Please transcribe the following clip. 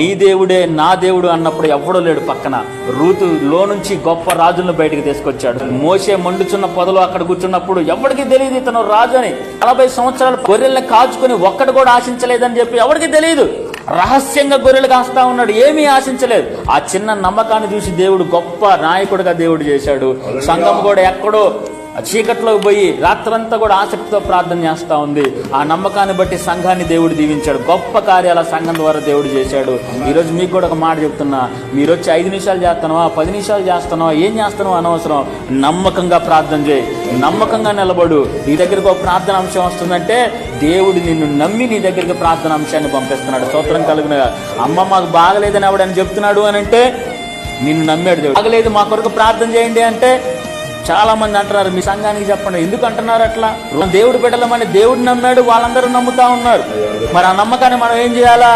నీ దేవుడే నా దేవుడు అన్నప్పుడు ఎవడో లేడు పక్కన. రూతు లో నుంచి గొప్ప రాజులను బయటకు తీసుకొచ్చాడు. మోషే మండుచున్న పొదలో అక్కడ కూర్చున్నప్పుడు ఎవరికి తెలియదు ఇతను రాజు అని. 40 సంవత్సరాలు గొర్రెల్ని కాచుకుని ఒక్కడు కూడా ఆశించలేదని చెప్పి ఎవరికి తెలియదు. రహస్యంగా గొర్రెలు కాస్తా ఉన్నాడు, ఏమీ ఆశించలేదు. ఆ చిన్న నమ్మకాన్ని చూసి దేవుడు గొప్ప నాయకుడిగా దేవుడు చేశాడు. సంఘం కూడా ఎక్కడో చీకట్లోకి పోయి రాత్రంతా కూడా ఆసక్తితో ప్రార్థన చేస్తా ఉంది. ఆ నమ్మకాన్ని బట్టి సంఘాన్ని దేవుడు దీవించాడు. గొప్ప కార్యాల సంఘం ద్వారా దేవుడు చేశాడు. ఈరోజు మీకు కూడా ఒక మాట చెప్తున్నా, మీరు వచ్చి 5 నిమిషాలు చేస్తున్నావా, 10 నిమిషాలు చేస్తున్నావా, ఏం చేస్తున్నావా అనవసరం. నమ్మకంగా ప్రార్థన చేయి, నమ్మకంగా నిలబడు. నీ దగ్గరకు ఒక ప్రార్థన అంశం వస్తుందంటే దేవుడు నిన్ను నమ్మి నీ దగ్గరికి ప్రార్థన అంశాన్ని పంపిస్తున్నాడు. స్తోత్రం కలుగున. అమ్మ మాకు బాగలేదని ఆవిడని చెప్తున్నాడు అని అంటే నిన్ను నమ్మాడు దేవుడు. బాగలేదు మా కొరకు ప్రార్థన చేయండి అంటే చాలా మంది అంటున్నారు, మీ సంఘానికి చెప్పండి. ఎందుకు అంటున్నారు అట్లా? దేవుడు బిడ్డలమని దేవుడు నమ్మాడు, వాళ్ళందరూ నమ్ముతా ఉన్నారు. మరి ఆ నమ్మకాన్ని మనం ఏం చేయాలా?